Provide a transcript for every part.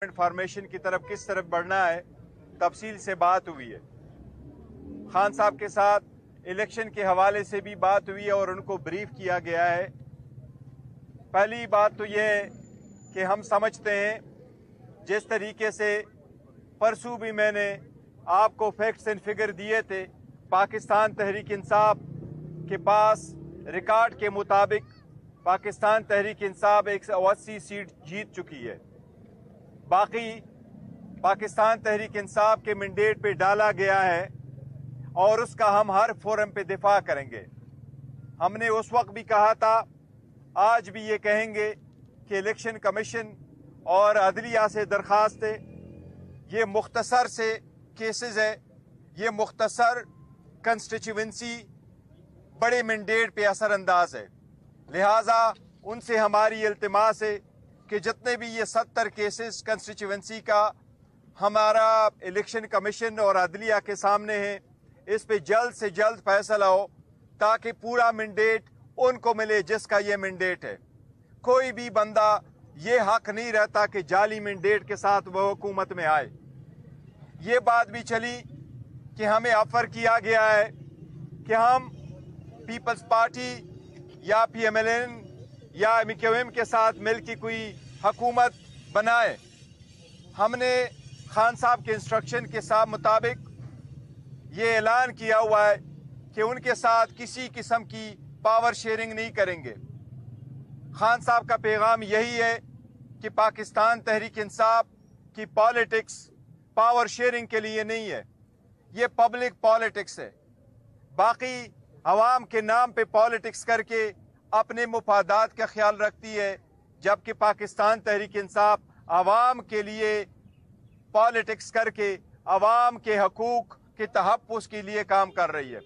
Formation की तरफ बढ़ना है, तफसील से बात हुई है। खान साहब के साथ इलेक्शन के हवाले से भी बात हुई है और उनको ब्रीफ किया गया है। पहली बात तो ये है कि हम समझते हैं जिस तरीके से परसों भी मैंने आपको फैक्ट्स एंड फिगर दिए थे, पाकिस्तान तहरीक इंसाफ के पास रिकॉर्ड के मुताबिक पाकिस्तान तहरीक इंसाफ 180 सीट जीत चुकी है। बाकी पाकिस्तान तहरीक इंसाफ के मैंडेट पे डाला गया है और उसका हम हर फोरम पे दिफा करेंगे। हमने उस वक्त भी कहा था, आज भी ये कहेंगे कि इलेक्शन कमीशन और अदलिया से दरख्वास्त है, ये मुख्तसर से केसेस है, ये मुख्तसर कंस्टिट्यूंसी बड़े मैंडेट पे असर अंदाज है। लिहाजा उनसे हमारी इल्तिमास है कि जितने भी ये 70 केसेस कंस्टिट्यूंसी का हमारा इलेक्शन कमीशन और अदलिया के सामने है, इस पे जल्द से जल्द फैसला हो ताकि पूरा मैंडेट उनको मिले जिसका ये मैंडेट है। कोई भी बंदा ये हक नहीं रहता कि जाली मैंडेट के साथ वो हुकूमत में आए। ये बात भी चली कि हमें ऑफर किया गया है कि हम पीपल्स पार्टी या PMLN या MKM के साथ मिलकर कोई हुकूमत बनाए। हमने खान साहब के इंस्ट्रक्शन के साथ मुताबिक ये ऐलान किया हुआ है कि उनके साथ किसी किस्म की पावर शेयरिंग नहीं करेंगे। खान साहब का पैगाम यही है कि पाकिस्तान तहरीक इंसाफ की पॉलिटिक्स पावर शेयरिंग के लिए नहीं है, ये पब्लिक पॉलिटिक्स है। बाकी अवाम के नाम पे पॉलिटिक्स करके अपने मुफादात का ख्याल रखती है, जबकि पाकिस्तान तहरीक इंसाफ अवाम के लिए पॉलिटिक्स करके अवाम के हकूक़ के तहफ़्फ़ुज़ के लिए काम कर रही है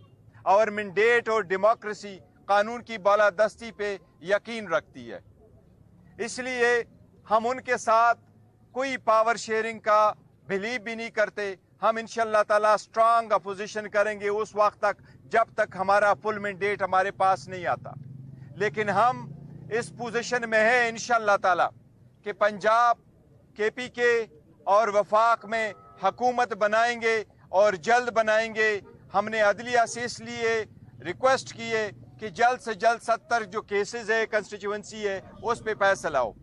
और मैंडेट और डेमोक्रेसी कानून की बालादस्ती पे यकीन रखती है। इसलिए हम उनके साथ कोई पावर शेयरिंग का बिलीव भी नहीं करते। हम इंशाअल्लाह ताला स्ट्रांग अपोजिशन करेंगे उस वक्त तक जब तक हमारा फुल मैंडेट हमारे पास नहीं आता। लेकिन हम इस पोजीशन में है इंशाअल्लाह ताला कि पंजाब KPK और वफाक में हुकूमत बनाएंगे और जल्द बनाएंगे। हमने अदलिया से इसलिए रिक्वेस्ट की है कि जल्द से जल्द 70 जो केसेस है कंस्टिट्यूंसी है उस पे फैसला हो।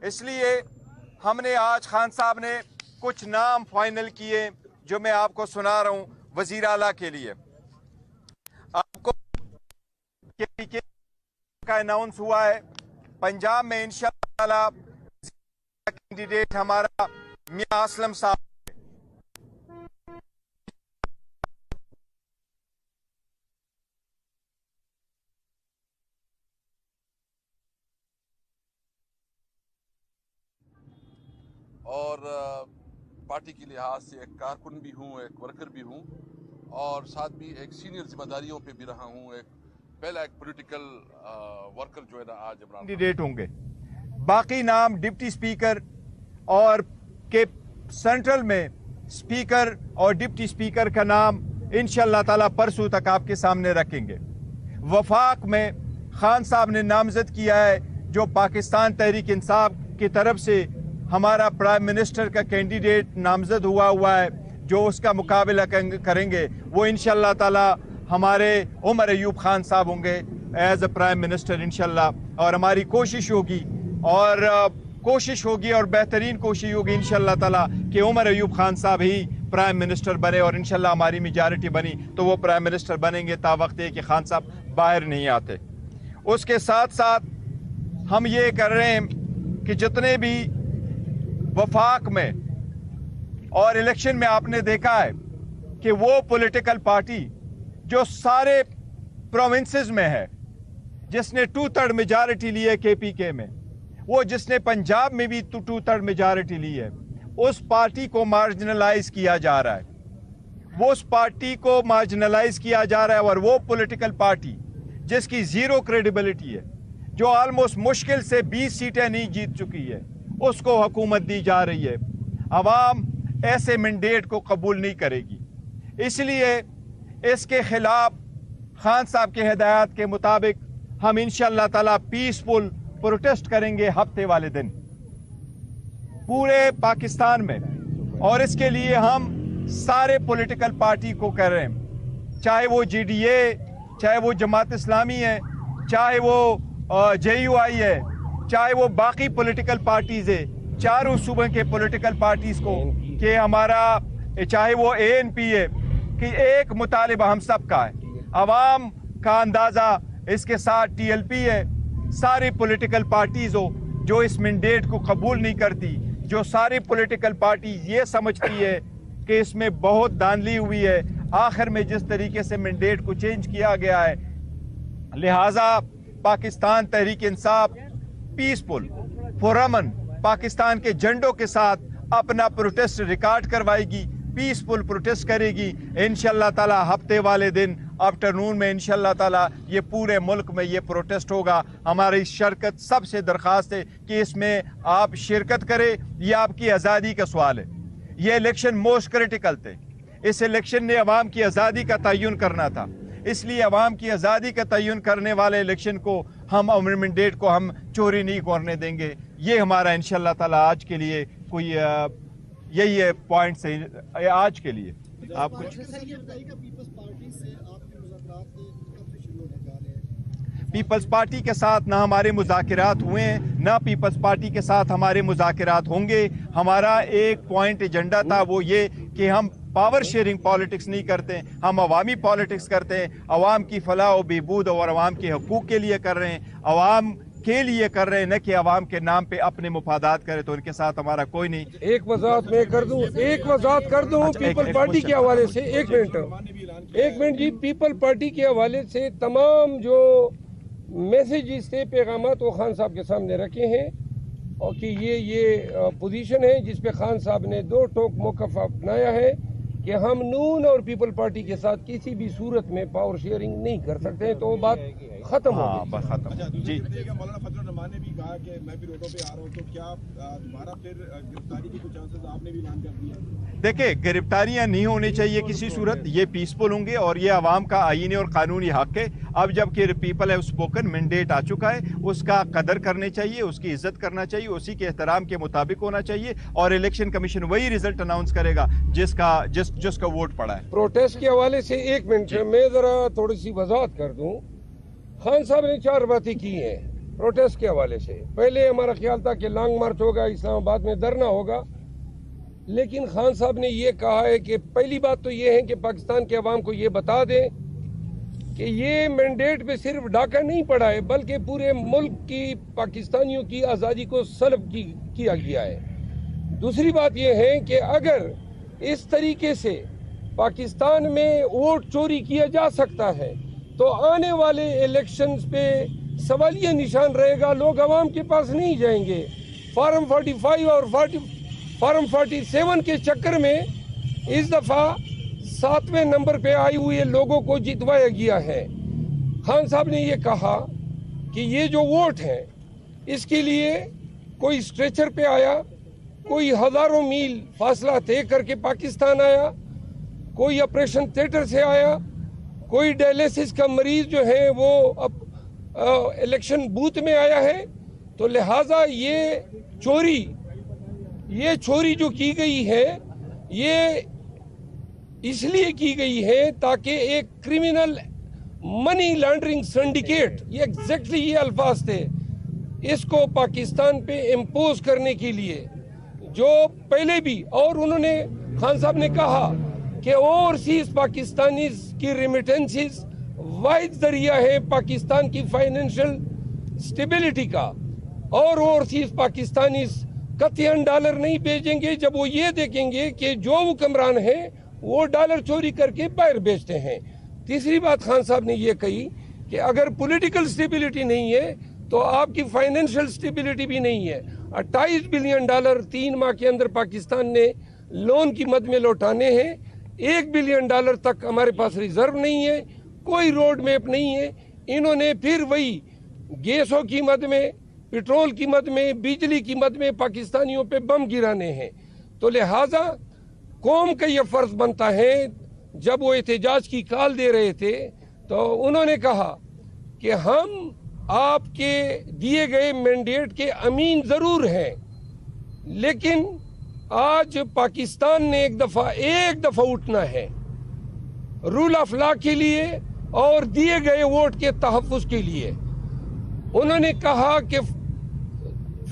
इसलिए हमने आज खान साहब ने कुछ नाम फाइनल किए जो मैं आपको सुना रहा हूँ वजीर आला के लिए। आपको KPK का अनाउंस हुआ है, पंजाब में इंशाअल्लाह कैंडिडेट हमारा मियां असलम साहब और पार्टी के लिहाज से एक कारकुन भी हूँ, एक वर्कर भी हूँ और साथ भी एक सीनियर जिम्मेदारियों पे भी रहा हूँ। एक पहला एक पॉलिटिकल वर्कर जो है ना आज कैंडिडेट होंगे। बाकी नाम डिप्टी स्पीकर और के सेंट्रल में स्पीकर और डिप्टी स्पीकर का नाम इंशाअल्लाह ताला परसों तक आपके सामने रखेंगे। वफाक में खान साहब ने नामजद किया है जो पाकिस्तान तहरीक इंसाफ की तरफ से हमारा प्राइम मिनिस्टर का कैंडिडेट नामजद हुआ है, जो उसका मुकाबला करेंगे वो इंशाअल्लाह ताला हमारे उमर अयूब खान साहब होंगे एज अ प्राइम मिनिस्टर इंशाअल्लाह। और हमारी कोशिश होगी और बेहतरीन कोशिश होगी इंशाअल्लाह ताला कि उमर अयूब खान साहब ही प्राइम मिनिस्टर बने और इंशाअल्लाह हमारी मेजॉरिटी बनी तो वो प्राइम मिनिस्टर बनेंगे ता वक्त है कि खान साहब बाहर नहीं आते। उसके साथ साथ हम ये कर रहे हैं कि जितने भी वफाक में और इलेक्शन में आपने देखा है कि वो पॉलिटिकल पार्टी जो सारे प्रोविंसेस में है, जिसने 2/3 मेजॉरिटी ली है KPK में, वो जिसने पंजाब में भी 2/3 मेजॉरिटी ली है, उस पार्टी को मार्जिनलाइज किया जा रहा है। वो उस पार्टी को मार्जिनलाइज किया जा रहा है और वो पॉलिटिकल पार्टी जिसकी जीरो क्रेडिबिलिटी है, जो ऑलमोस्ट मुश्किल से 20 सीटें नहीं जीत चुकी है, उसको हुकूमत दी जा रही है। अवाम ऐसे मैंडेट को कबूल नहीं करेगी। इसलिए इसके खिलाफ खान साहब के हिदायत के मुताबिक हम इंशाअल्लाह ताला पीसफुल प्रोटेस्ट करेंगे हफ्ते वाले दिन। पूरे पाकिस्तान में, और इसके लिए हम सारे पॉलिटिकल पार्टी को कह रहे हैं, चाहे वो GDA, चाहे वो जमात इस्लामी है, चाहे वो JUI है, चाहे वो बाकी पॉलिटिकल पार्टीज है, चारों सूबे के पॉलिटिकल पार्टीज को, कि हमारा चाहे वो ANP है, कि एक मुतालिबा हम सब का है, अवाम का अंदाज़ा इसके साथ TLP है, सारी पॉलिटिकल पार्टीज हो जो इस मैंडेट को कबूल नहीं करती, जो सारी पॉलिटिकल पार्टी ये समझती है कि इसमें बहुत धांधली हुई है, आखिर में जिस तरीके से मैंडेट को चेंज किया गया है, लिहाजा पाकिस्तान तहरीक इंसाफ पीसफुल पुरअमन पाकिस्तान के झंडों के साथ अपना प्रोटेस्ट रिकॉर्ड करवाएगी, पीसफुल प्रोटेस्ट करेगी इंशाअल्लाह ताला। हफ्ते वाले दिन आफ्टरनून में इंशाअल्लाह ताला ये पूरे मुल्क में ये प्रोटेस्ट होगा। हमारी शिरकत सबसे दरख्वास्त है कि इसमें आप शिरकत करें, ये आपकी आज़ादी का सवाल है। ये इलेक्शन मोस्ट क्रिटिकल थे, इस इलेक्शन ने अवाम की आज़ादी का तयन करना था, इसलिए अवाम की आज़ादी का तयन करने वाले इलेक्शन को हम मैंडेट को हम चोरी नहीं करने देंगे। ये हमारा इंशाअल्लाह ताला आज के लिए कोई यही है पॉइंट से आज के लिए। आप कुछ पीपल्स पार्टी के साथ ना हमारे मुज़ाकिरात हुए हैं, ना पीपल्स पार्टी के साथ हमारे मुज़ाकिरात होंगे। हमारा एक पॉइंट एजेंडा था, वो ये कि हम पावर शेयरिंग पॉलिटिक्स नहीं करते, हम अवामी पॉलिटिक्स करते हैं, अवाम की फलाह व बहबूद और अवाम के हकूक़ के लिए कर रहे हैं, अवाम के लिए कर रहे हैं, न कि अवाम के नाम पे अपने मुफादात करे। तो उनके साथ हमारा कोई नहीं। एक वजाहत मैं कर दूं, पीपल पार्टी के हवाले से। एक मिनट जी, पीपल पार्टी के हवाले से तमाम जो मैसेजेस थे, पैगामात, वो खान साहब के सामने रखे हैं, और कि ये पोजीशन है जिस पे खान साहब ने दो टोक मौक़िफ़ अपनाया है कि हम नून और पीपल पार्टी के साथ किसी भी सूरत में पावर शेयरिंग नहीं कर सकते हैं। तो वो बात खत्म हो गई। बस खत्म जी। मौलाना फजलुर रहमान ने भी कहा कि मैं भी रोडों पे आ रहा हूँ, तो क्या दोबारा फिर गिरफ्तारी की कुछ चांसेस आपने भी ऐलान कर दिया? देखिए, गिरफ्तारियां नहीं होनी चाहिए किसी सूरत, ये पीसफुल होंगे और ये अवाम का आईनी और कानूनी हक है। अब जबकि पीपल है स्पोकन मैंडेट आ चुका है, उसका कदर करनी चाहिए, उसकी इज्जत करना चाहिए, उसी के एहतराम के मुताबिक होना चाहिए, और इलेक्शन कमीशन वही रिजल्ट अनाउंस करेगा जिसका वोट पड़ा है। प्रोटेस्ट के हवाले से एक मिनट मैं जरा थोड़ी सी वजाहत कर दूं। खान साहब ने 4 बातें की हैं प्रोटेस्ट के हवाले से। पहले हमारा ख्याल था कि लॉन्ग मार्च होगा, इस्लामाबाद में धरना होगा, लेकिन खान साहब ने ये कहा है कि पहली बात तो ये है कि पाकिस्तान के अवाम को ये बता दें कि ये मैंडेट पे सिर्फ डाका नहीं पड़ा है, बल्कि पूरे मुल्क की पाकिस्तानियों की आज़ादी को सल्ब किया गया है। दूसरी बात ये है कि अगर इस तरीके से पाकिस्तान में वोट चोरी किया जा सकता है तो आने वाले इलेक्शंस पे सवालिया निशान रहेगा, लोग अवाम के पास नहीं जाएंगे। फॉर्म 45 और फॉर्म 47 के चक्कर में इस दफ़ा 7वें नंबर पे आई हुए लोगों को जितवाया गया है। खान साहब ने ये कहा कि ये जो वोट है इसके लिए कोई स्ट्रेचर पे आया, कोई हजारों मील फासला तय करके पाकिस्तान आया, कोई ऑपरेशन थिएटर से आया, कोई डायलिसिस का मरीज जो है वो अब इलेक्शन बूथ में आया है। तो लिहाजा ये चोरी जो की गई है ये इसलिए की गई है ताकि एक क्रिमिनल मनी लॉन्ड्रिंग सिंडिकेट, ये एग्जैक्टली ये अल्फाज थे, इसको पाकिस्तान पे इम्पोज करने के लिए जो पहले भी, और उन्होंने खान साहब ने कहा कि ओवरसीज पाकिस्तानीज की रेमिटेंसेस वाहिद जरिया है पाकिस्तान की फाइनेंशियल स्टेबिलिटी का, और ओवरसीज पाकिस्तानीज कतईन डॉलर नहीं भेजेंगे जब वो ये देखेंगे कि जो हुक्मरान है वो डॉलर चोरी करके बाहर बेचते हैं। तीसरी बात खान साहब ने ये कही कि अगर पॉलिटिकल स्टेबिलिटी नहीं है तो आपकी फाइनेंशियल स्टेबिलिटी भी नहीं है। 28 बिलियन डॉलर 3 माह के अंदर पाकिस्तान ने लोन की मद में लौटाने हैं। 1 बिलियन डॉलर तक हमारे पास रिजर्व नहीं है, कोई रोड मैप नहीं है। इन्होंने फिर वही गैसों की मद में, पेट्रोल की मद में, बिजली की मद में पाकिस्तानियों पे बम गिराने हैं। तो लिहाजा कौम का ये फर्ज बनता है, जब वो एहतजाज की कॉल दे रहे थे तो उन्होंने कहा कि हम आपके दिए गए मैंडेट के अमीन जरूर हैं, लेकिन आज पाकिस्तान ने एक दफा उठना है रूल ऑफ लॉ के लिए और दिए गए वोट के तहफ्फुज के लिए। उन्होंने कहा कि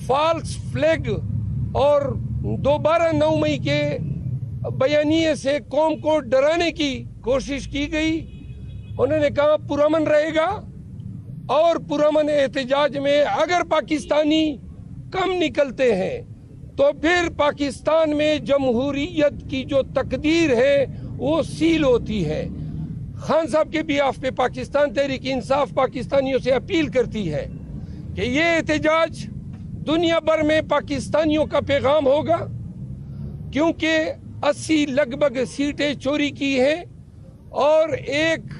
फॉल्स फ्लैग और दोबारा 9 मई के बयानिए से कौम को डराने की कोशिश की गई। उन्होंने कहा पुरअमन रहेगा और पुरअमन एहतजाज में अगर पाकिस्तानी कम निकलते हैं तो फिर पाकिस्तान में जमहूरियत की जो तकदीर है वो सील होती है। खान साहब के बिहाफ पे पाकिस्तान तहरीक इंसाफ पाकिस्तानियों से अपील करती है कि ये एहतजाज दुनिया भर में पाकिस्तानियों का पैगाम होगा, क्योंकि 80 लगभग सीटें चोरी की हैं और एक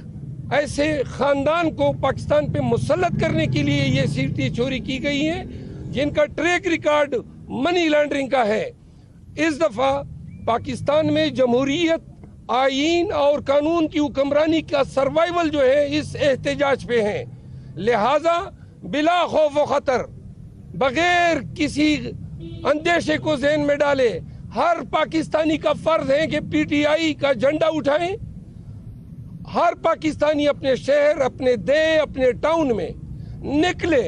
ऐसे खानदान को पाकिस्तान पे मुसल्लत करने के लिए ये सीटें चोरी की गई हैं जिनका ट्रैक रिकॉर्ड मनी लॉन्ड्रिंग का है। इस दफा पाकिस्तान में जमहूरियत, आईन और कानून की हुक्मरानी का सर्वाइवल जो है इस एहतजाज पे है। लिहाजा बिला खौफ व खतर, बगैर किसी अंदेशे को ज़हन में डाले, हर पाकिस्तानी का फर्ज है कि पीटीआई का झंडा उठाएं। हर पाकिस्तानी अपने शहर, अपने देश, अपने टाउन में निकले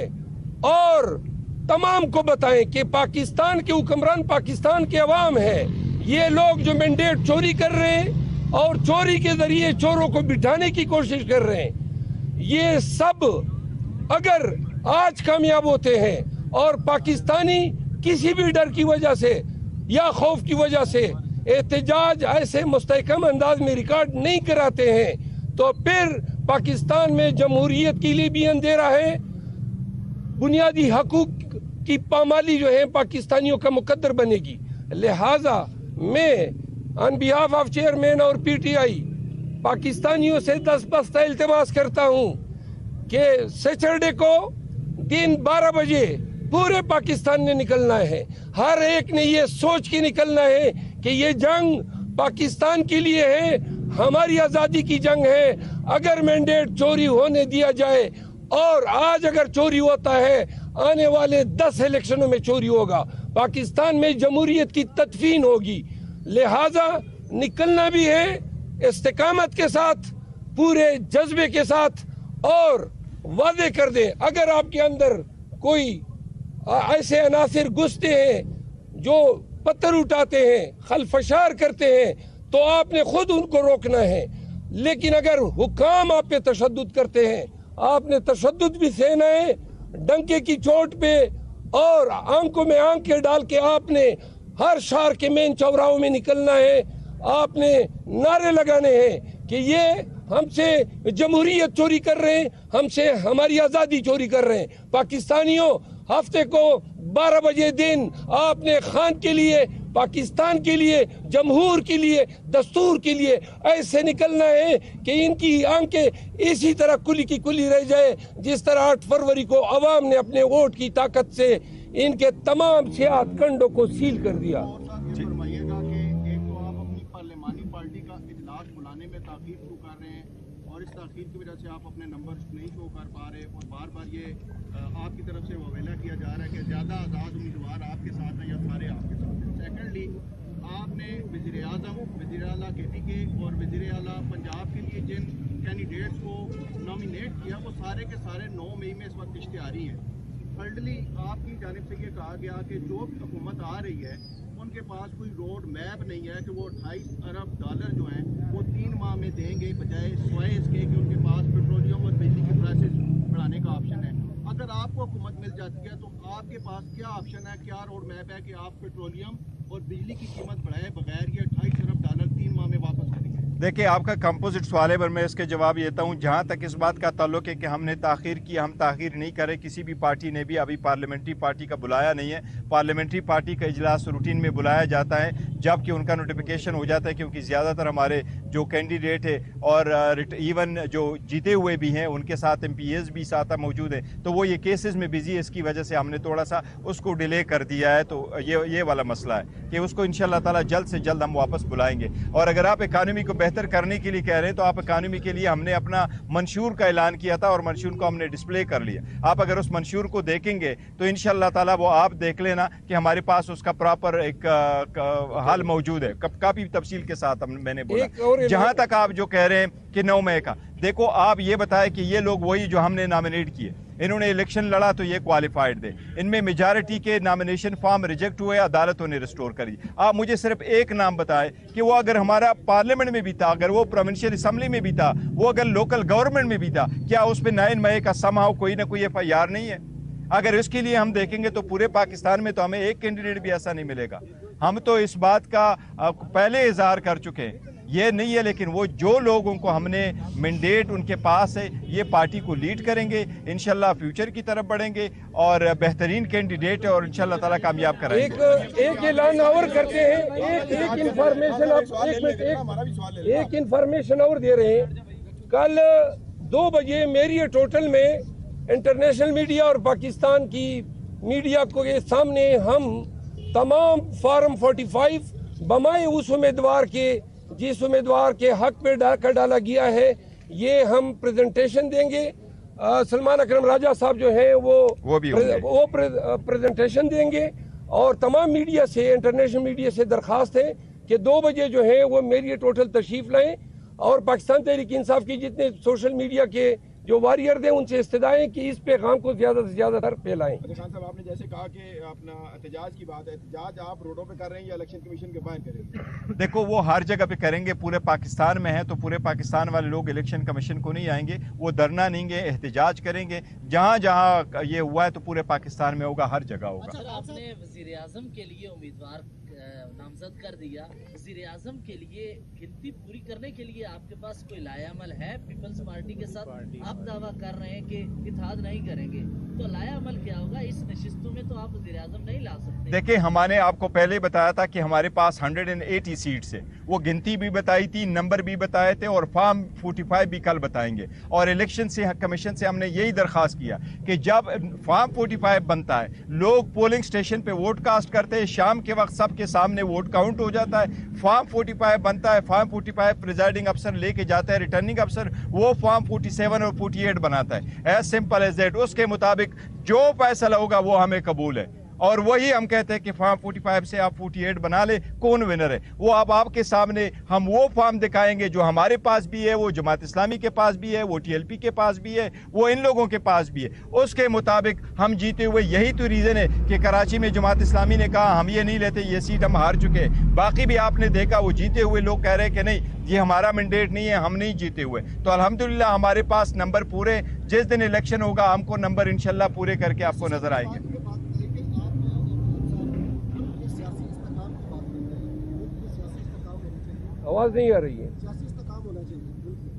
और तमाम को बताएं कि पाकिस्तान के हुक्मरान पाकिस्तान के अवाम है। ये लोग जो मैंडेट चोरी कर रहे हैं और चोरी के जरिए चोरों को बिठाने की कोशिश कर रहे हैं, ये सब अगर आज कामयाब होते हैं और पाकिस्तानी किसी भी डर की वजह से या खौफ की वजह से एहतजाज ऐसे मुस्तहकम अंदाज में रिकॉर्ड नहीं कराते हैं तो फिर पाकिस्तान में जमहूरियत के लिए भी अंधेरा है। बुनियादी हकूक की पामाली जो है पाकिस्तानियों का मुकद्दर बनेगी। लिहाजा मैं ऑन बिहाफ ऑफ चेयरमैन और पीटीआई पाकिस्तानियों से दस्तबस्ता इल्तिमास करता हूं कि सैटरडे को दिन 12 बजे पूरे पाकिस्तान ने निकलना है। हर एक ने ये सोच के निकलना है कि ये जंग पाकिस्तान के लिए है, हमारी आज़ादी की जंग है। अगर मैंडेट चोरी होने दिया जाए और आज अगर चोरी होता है, आने वाले 10 इलेक्शनों में चोरी होगा, पाकिस्तान में जमहूरियत की तदफीन होगी। लिहाजा निकलना भी है इस्तिकामत के साथ, पूरे जज्बे के साथ, और वादे कर दे अगर आपके अंदर कोई ऐसे अनासिर घुसते हैं जो पत्थर उठाते हैं, खलफशार करते हैं, तो आपने खुद उनको रोकना है। लेकिन अगर हुकाम आप पे तशद्दुद करते हैं, आपने तशद्दुद भी सहना है, डंके की चोट पे और आंखों में आंखें डाल के आपने हर शहर के मेन चौराहों में निकलना है। आपने नारे लगाने हैं कि ये हमसे जमहूरियत चोरी कर रहे हैं, हमसे हमारी आज़ादी चोरी कर रहे हैं। पाकिस्तानियों, हफ्ते को 12 बजे दिन आपने खान के लिए, पाकिस्तान के लिए, जमहूर के लिए, दस्तूर के लिए ऐसे निकलना है कि इनकी आंखें इसी तरह कुली की कुली रह जाए जिस तरह 8 फरवरी को अवाम ने अपने वोट की ताकत से इनके तमाम सियाहत कंडों को सील कर दिया। फरमाइएगा कि एक तो आप अपनी पार्लिमानी पार्टी का इजलास बुलाने में ताखीर क्यों कर रहे हैं और इस ताखीर की वजह से आप अपने नंबर नहीं शो कर पा रहे और बार बार ये आपकी तरफ से ववेला किया जा रहा है कि ज़्यादा आज़ाद उम्मीदवार आपके साथ हैं या सारे आपके साथ हैं। सेकेंडली, आपने वज़ीर आज़म, वज़ीर आला KPK और वज़ीर आला पंजाब के लिए जिन कैंडिडेट्स को नॉमिनेट किया वो सारे के सारे 9 मई में इस वक्त इश्तिहारी हैं। थर्डली, आपकी जानिब से ये कहा गया कि जो भी हुकूमत आ रही है उनके पास कोई रोड मैप नहीं है कि वो 28 अरब डॉलर जो हैं वो 3 माह में देंगे, बजाय सिवाय इसके कि उनके पास पेट्रोलियम और बिजली के प्राइसेस बढ़ाने का ऑप्शन है। अगर आपको हुकूमत मिल जाती है तो आपके पास क्या ऑप्शन है, क्या रोड मैप है कि आप पेट्रोलियम और बिजली की कीमत बढ़ाए बगैर ये 28 अरब डॉलर 3 माह में वापस करेंगे? देखिए, आपका कंपोजिट सवाल है पर मैं इसके जवाब देता हूँ। जहाँ तक इस बात का ताल्लुक है कि हमने ताख़ीर की, हम ताख़ीर नहीं करे। किसी भी पार्टी ने भी अभी पार्लियामेंट्री पार्टी का बुलाया नहीं है। पार्लियामेंट्री पार्टी का इजलास रूटीन में बुलाया जाता है जबकि उनका नोटिफिकेशन हो जाता है, क्योंकि ज़्यादातर हमारे जो कैंडिडेट है और इवन जो जीते हुए भी हैं उनके साथ MPs भी साथ मौजूद हैं, तो वो ये केसेस में बिजी है, इसकी वजह से हमने थोड़ा सा उसको डिले कर दिया है। तो ये वाला मसला है कि उसको इंशाल्लाह ताला जल्द से जल्द हम वापस बुलाएंगे। और अगर आप इकानमी को बेहतर करने के लिए कह रहे हैं तो आप इकानमी के लिए हमने अपना मंशूर का ऐलान किया था और मंशूर को हमने डिस्प्ले कर लिया। आप अगर उस मंशूर को देखेंगे तो इंशाल्लाह ताला वो आप देख लेना कि हमारे पास उसका प्रॉपर एक हल मौजूद है, काफी तफसील के साथ मैंने बोला। जहां तक आप जो कह रहे हैं कि 9 मई का, देखो आप ये बताएं कि ये लोग वही जो हमने नॉमिनेट किए, इन्होंने इलेक्शन लड़ा तो ये क्वालिफाइड थे, इनमें मेजॉरिटी के नॉमिनेशन फॉर्म रिजेक्ट हुए, अदालतों ने रिस्टोर करी। आप मुझे सिर्फ एक नाम बताएं कि वो अगर हमारा पार्लियामेंट में भी था, अगर वो प्रोविंशियल असम्बली में भी था, वो अगर लोकल गवर्नमेंट में भी था, क्या उस पर 9 मई का समहाउ कोई ना कोई FIR नहीं है? अगर इसके लिए हम देखेंगे तो पूरे पाकिस्तान में तो हमें एक कैंडिडेट भी ऐसा नहीं मिलेगा। हम तो इस बात का पहले इजहार कर चुके हैं, ये नहीं है, लेकिन वो जो लोगों को हमने मैंडेट उनके पास है, ये पार्टी को लीड करेंगे, इंशाल्लाह फ्यूचर की तरफ बढ़ेंगे और बेहतरीन कैंडिडेट है और इंशाल्लाह ताला कामयाब कराएंगे। एक ऐलान और करते हैं, एक इंफॉर्मेशन और दे रहे हैं। कल 2 बजे मेरियट होटल में इंटरनेशनल मीडिया और पाकिस्तान की मीडिया को के सामने हम तमाम फॉर्म 45 बमाए उस उम्मीदवार के जिस उम्मीदवार के हक पे डाला गया है, ये हम प्रेजेंटेशन देंगे। सलमान अकरम राजा साहब जो हैं वो प्रेजेंटेशन देंगे और तमाम मीडिया से, इंटरनेशनल मीडिया से दरखास्त है कि 2 बजे जो है वो मेरियट होटल तशरीफ लाएं और पाकिस्तान तहरीक इंसाफ की जितने सोशल मीडिया के जो वॉरियर थे उनसे इस्तदाएं कि इस पैगाम को ज्यादा से ज्यादा तर फैलाएं। खान साहब, आपने जैसे कहा कि अपना एहतजाज की बात है, एहतजाज आप रोडों पे कर रहे हैं या इलेक्शन कमीशन के बाहर करेंगे? देखो वो हर जगह पे करेंगे, पूरे पाकिस्तान में है तो पूरे पाकिस्तान वाले लोग इलेक्शन कमीशन को नहीं आएंगे, वो धरना नहीं गे, एहतजाज करेंगे। जहाँ जहाँ ये हुआ है तो पूरे पाकिस्तान में होगा, हर जगह होगा। अच्छा, आपने वजीर आजम के लिए उम्मीदवार नामजद कर दिया, वजीर आजम के लिए गिनती पूरी करने के लिए आपके पास कोई लायामल है? पीपल्स पार्टी के साथ आप दावा कर रहे हैं कि इत्तेहाद नहीं करेंगे, तो लायामल क्या होगा? इस नशिस्तों में तो आप वजीर आजम नहीं ला सकते। देखिए, हमने आपको पहले बताया था कि हमारे पास 180 सीट्स है, वो गिनती भी बताई थी, नंबर भी बताए थे और फॉर्म 45 भी कल बताएंगे। और इलेक्शन से कमीशन से हमने यही दरख्वास्त किया कि जब फॉर्म 45 बनता है, लोग पोलिंग स्टेशन पे वोट कास्ट करते हैं, शाम के वक्त सबके सामने वोट काउंट हो जाता है, फॉर्म 45 बनता है, फॉर्म 45 प्रिजाइडिंग अफसर लेके जाता है, रिटर्निंग अफसर वो फॉर्म 47 और 48 बनाता है। As simple as that. उसके मुताबिक जो फैसला होगा वो हमें कबूल है और वही हम कहते हैं कि फॉर्म 45 से आप 48 बना ले, कौन विनर है वो अब आपके सामने हम वो फॉर्म दिखाएंगे जो हमारे पास भी है, वो जमात इस्लामी के पास भी है, वो TLP के पास भी है, वो इन लोगों के पास भी है। उसके मुताबिक हम जीते हुए, यही तो रीज़न है कि कराची में जमात इस्लामी ने कहा हम ये नहीं लेते, ये सीट हम हार चुके हैं। बाकी भी आपने देखा वो जीते हुए लोग कह रहे हैं कि नहीं, ये हमारा मैंडेट नहीं है, हम नहीं जीते हुए। तो अल्हम्दुलिल्लाह हमारे पास नंबर पूरे, जिस दिन इलेक्शन होगा हमको नंबर इंशाल्लाह पूरे करके आपको नजर आएंगे। आवाज नहीं आ रही है। सियासी इस्तेकाम होना चाहिए, बिल्कुल।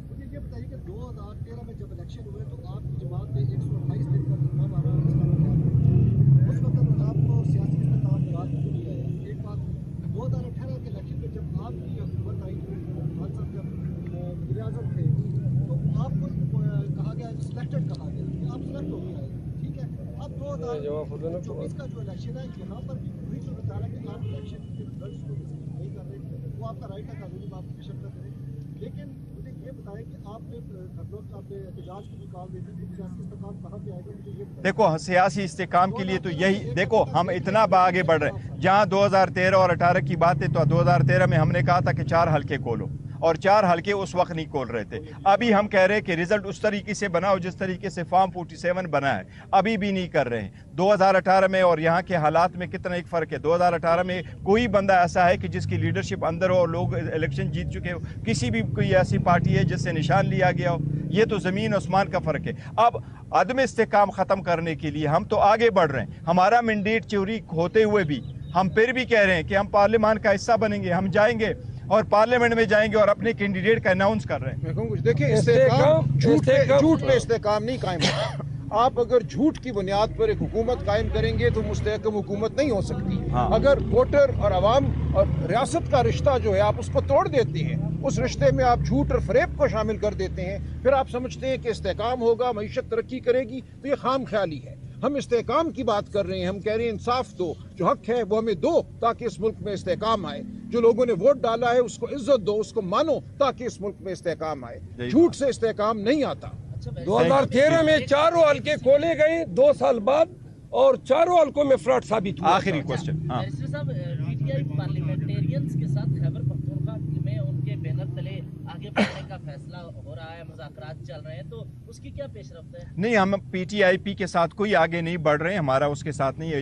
मुझे ये बताइए कि 2013 में जब इलेक्शन हुए तो आपकी जमात ने 128 दिन का प्रोग्राम आ रहा है, उस वक्त आपको सियासी इस्तेकाम मुराद क्यों नहीं आया? एक बात। 2018 के इलेक्शन में जब आपकी हुकूमत आई, खान साहब जब वज़ीर आज़म थे, तो आपको कहा गया, सिलेक्टेड कहा गया कि आप सिलेक्ट हो गए, ठीक है। अब 2024 का जो इलेक्शन है, यहाँ पर भी वही जो बता रहा है कि आप इलेक्शन के रिजल्ट को नहीं कर रहे, वो आपका राइट है, कानूनी आप बेशक न करें, लेकिन मुझे ये बताएं कि आपने एहतजाज की भी कॉल दी थी, सियासी इस्तेकाम कहाँ पे आएगा? मुझे ये बताएं। देखो, सियासी इस्तेकाम के लिए तो यही, देखो हम इतना आगे बढ़ रहे हैं। जहाँ 2013 और 18 की बात है तो 2013 में हमने कहा था कि 4 हल्के खोलो और 4 हल्के उस वक्त नहीं खोल रहे थे। अभी हम कह रहे हैं कि रिजल्ट उस तरीके से बनाओ जिस तरीके से फॉर्म 47 बना है, अभी भी नहीं कर रहे हैं। 2018 में और यहाँ के हालात में कितना एक फ़र्क है। 2018 में कोई बंदा ऐसा है कि जिसकी लीडरशिप अंदर हो और लोग इलेक्शन जीत चुके हो? किसी भी कोई ऐसी पार्टी है जिससे निशान लिया गया हो? ये तो ज़मीन आसमान का फ़र्क है। अब अदम इस्तेकाम ख़त्म करने के लिए हम तो आगे बढ़ रहे हैं। हमारा मैंडेट चोरी होते हुए भी हम फिर भी कह रहे हैं कि हम पार्लियामान का हिस्सा बनेंगे, हम जाएंगे और पार्लियामेंट में जाएंगे और अपने कैंडिडेट का अनाउंस कर रहे हैं। कुछ देखिए, इस्तेकाम झूठ पे इस्तेकाम नहीं कायम होता। आप अगर झूठ की बुनियाद पर एक हुकूमत कायम करेंगे तो मुस्तहकम हुकूमत नहीं हो सकती। हाँ। अगर वोटर और अवाम और रियासत का रिश्ता जो है आप उसको तोड़ देते हैं उस रिश्ते में आप झूठ और फरेब को शामिल कर देते हैं, फिर आप समझते हैं कि इस्तेहकाम होगा, मईशत तरक्की करेगी, तो ये खाम ख्याली है। हम इस्तेहकाम की बात कर रहे हैं, हम कह रहे हैं इंसाफ दो, जो हक है वो हमें दो ताकि इस मुल्क में इस्तेहकाम आए। जो लोगों ने वोट डाला है उसको इज्जत दो, उसको मानो ताकि इस मुल्क में इस्तेहकाम आए। झूठ से इस्तेहकाम नहीं आता। 2013 में चारों हल्के खोले गए 2 साल बाद, और चारों हल्कों में फ्रॉड साबित हुआ। आखिरी क्वेश्चन। हाँ, बैरिस्टर साहब, पीटीआई पार्लियामेंटेरियंस के साथ खैबर पख्तूनख्वा में उनके बैनर तले आगे बढ़ने का फैसला हो रहा है, मुज़ाकरात चल रहे हैं, तो उसकी क्या पेशरफ्त है? नहीं, हम PTIP के साथ कोई आगे नहीं बढ़ रहे हैं, हमारा उसके साथ नहीं है।